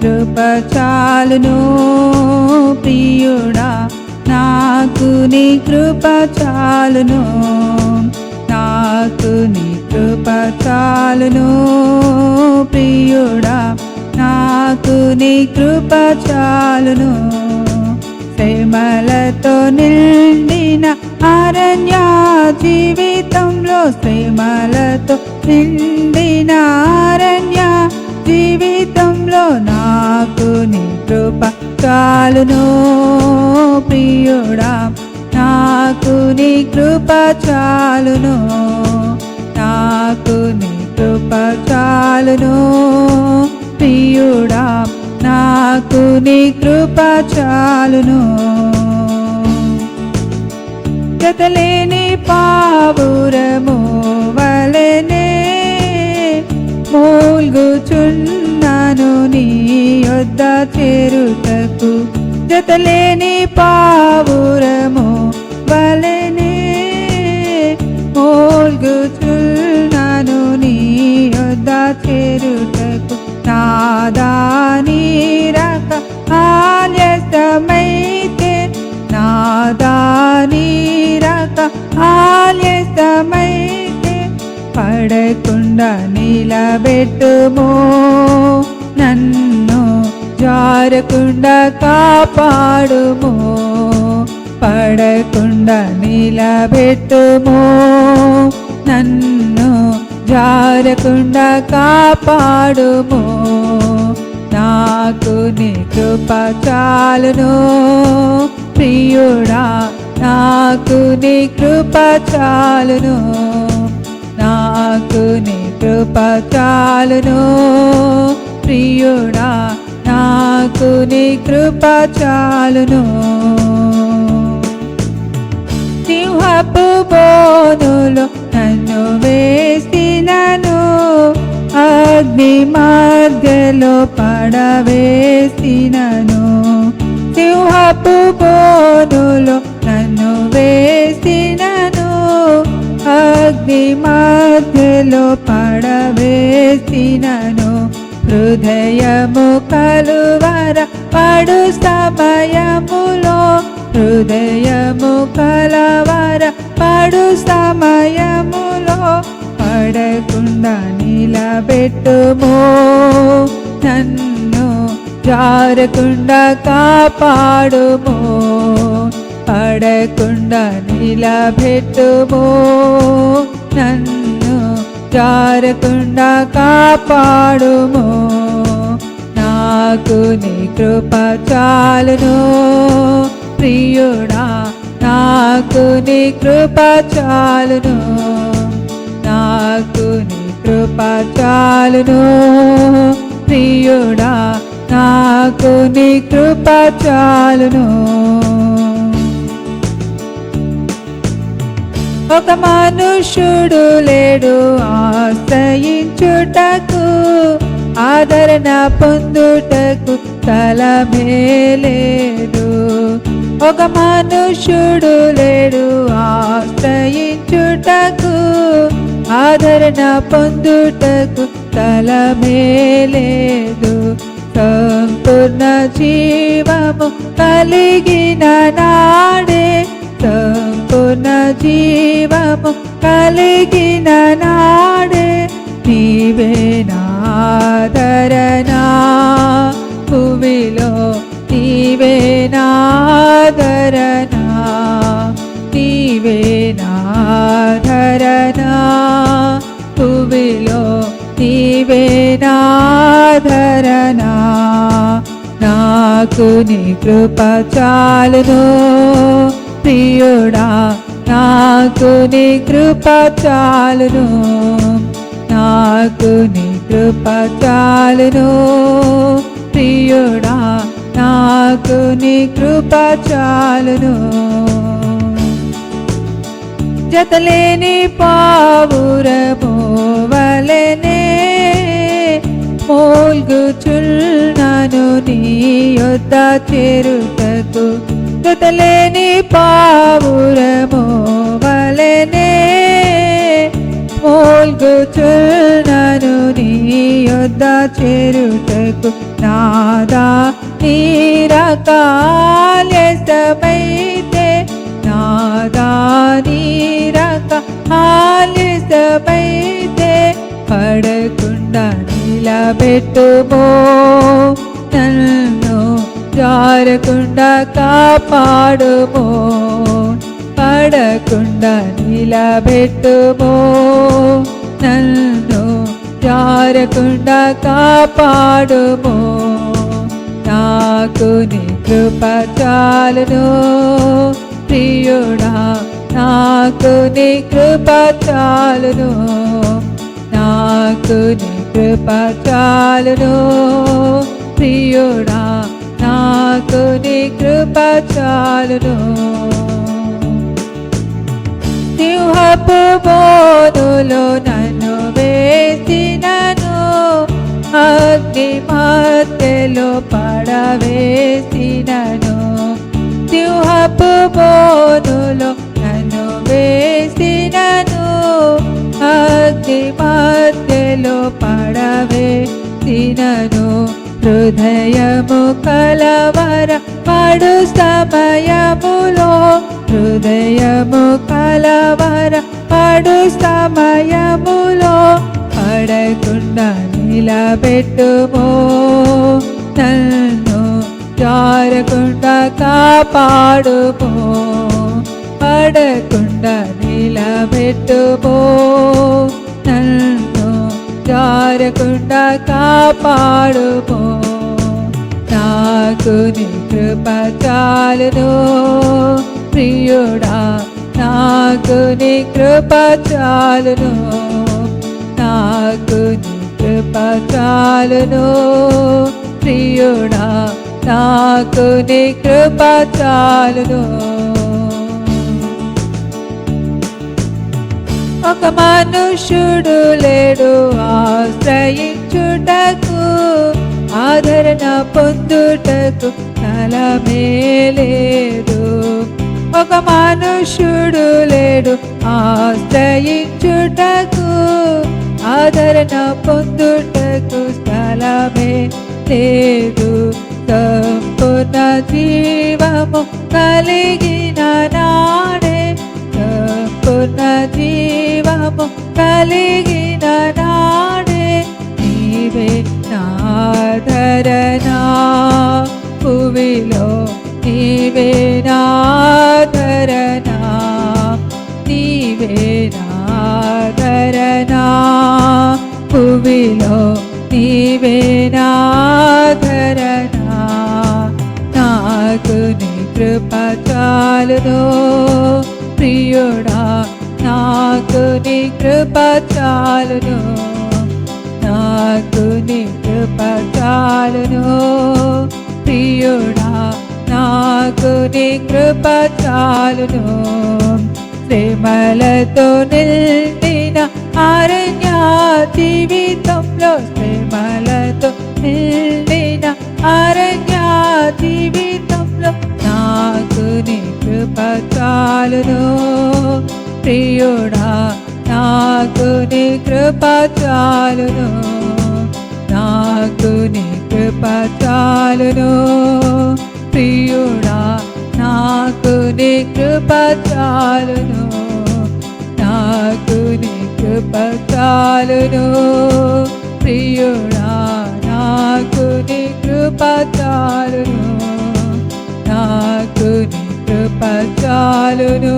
కృప చాలును ప్రియుడా, నాకు నీ కృప చాలును, నాకు నీ కృప చాలును ప్రియుడా, నాకు నీ కృప చాలును. శ్రమలతో నిండిన అరణ్య జీవితంలో, శ్రమలతో నిండిన అరణ్య జీవితంలో నాకు నీ కృప చాలును ప్రియుడా, నాకు నీ కృప చాలును, నాకు నీ కృప చాలును ప్రియుడా, నాకు నీ కృప చాలును. జతలేని పావురము వలెనే మూల్గుచున్నాను నీ యొద్ద చేరుటకు, జతలేని పావురము వలెనే మూల్గుచున్నాను నీ యొద్ద చేరుటకు. నాదా నీ రాక ఆలస్యమైతే, నాదా నీ రాక ఆలస్యమైతే, పడకుండా నిలబెట్టుమో నన్ను, జారకుండా కాపాడుమో, పడకుండా నిలబెట్టుమో నన్ను, జారకుండా కాపాడుమో. నాకు నీ కృప చాలును ప్రియుడా, నాకు నీ కృప చాలును, నాకు నీ కృప చాలును ప్రియుడా, నాకు నీ కృప చాలును. సింహపు బోనులో నన్ను వేసినను, అగ్ని మధ్యలో పడవేసినను, సింహపు బోనులో నన్ను వేసినను, అగ్ని మధ్యలో పడవేసినను, హృదయము కలువర పడు సమయములో, హృదయము కలవర పడు సమయములో, పడకుండా నిలబెట్టుమో నన్ను, జారకుండా కాపాడుమో, పడకుండా నిలబెట్టుమో నన్ను, జారకుండా కాపాడుమో. నాకు నీ కృప చాలును ప్రియుడా, నాకు నీ కృప చాలును, నాకు నీ కృప చాలును ప్రియుడా, నాకు నీ కృప చాలును. ఒక మనుష్యుడు లేడు ఆశ్రయించుటకు, ఆదరణ పొందుటకు తలమేలేదు, ఒక మనుష్యుడు లేడు ఆశ్రయించుటకు, ఆదరణ పొందుటకు తలమేలేదు. సంపూర్ణ జీవము కలిగిన నాడే, సంపూర్ణ జీవము కలిగిన నాడే, నీవే నాదరనా భూమిలో, నీవే నాదరనా, నీవే నాదరనా భూమిలో, నీవే నాదరనా. నాకు నీ కృప చాలును ప్రియుడా, నాకు నీ కృప చాలును, నాకు నీ కృప చాలును ప్రియుడా, నాకు నీ కృప చాలును. జతలేని పావురము వలెనే మూల్గుచున్నాను నీ యొద్ద చేరుటకు, జతలేని పావురము వలెనే మూల్గుచున్నాను నీ యొద్ద చేరుటకు. నా ఇష్టమైతే పడకుండా నిలబెట్టుమో, నన్ను జారకుండా కాపాడుమో, పడకుండా నిలబెట్టుమో, నన్ను జారకుండా కాపాడుమో. నాకు నీ కృప చాలును ప్రియుడా, నాకు నీ కృప చాలును, నాకు నీ కృప చాలును ప్రియుడా, నాకు నీ కృప చాలును. సింహపు బోనులో నన్ను వేసినను, అగ్ని మధ్యలో పడవేసినను. సింహపు బోనులో నన్ను వేసినను, అగ్ని మధ్యలో పడవేసినను. హృదయము కలవర పడు సమయములో, హృదయము కలవర పడు సమయములో పడకుండా నిలబెట్టుమో, నన్ను జారకుండా కాపాడుమో, పడకుండా నిలబెట్టుమో, నన్ను జారకుండా కాపాడుమో. నాకు నీ కృప చాలును ప్రియుడా, నాకు నీ కృప చాలును, నాకు నీ కృప చాలును ప్రియుడా, నాకు నీ కృప చాలును. ఒక మనుష్యుడు లేడు ఆశ్రయించుటకు, ఆదరణ పొందుటకు తలమే లేదు. ఒక మనుష్యుడు లేడు ఆశ్రయించుటకు, ఆదరణ పొందుటకు స్థలమే లేదు. సంపూర్ణ జీవము కలిగిన నాడే, సంపూర్ణ జీవము కలిగిన నాడే, నీవే నాధరణ భువిలో, నీవే నాధరణ, నీవే నాధరణ భువిలో, నీవే నాధరణ. నాకు నీ కృప చాలును ప్రియుడా, నాకు నీ కృప చాలును, నాకు నీ కృప చాలును ప్రియుడా, నాకు నీ కృప చాలును. శ్రమలతో నిండిన అరణ్య జీవితంలో, శ్రమలతో నిండిన అరణ్య జీవితంలో నాకు నీ కృప చాలును ప్రియుడా, నాకు నీ కృప చాలును, నాకు నీ కృప చాలును ప్రియుడా, నాకు నీ కృప చాలును, నాకు నీ కృప చాలును ప్రియుడా, నాకు నీ కృప చాలును, నాకు నీ కృప చాలును.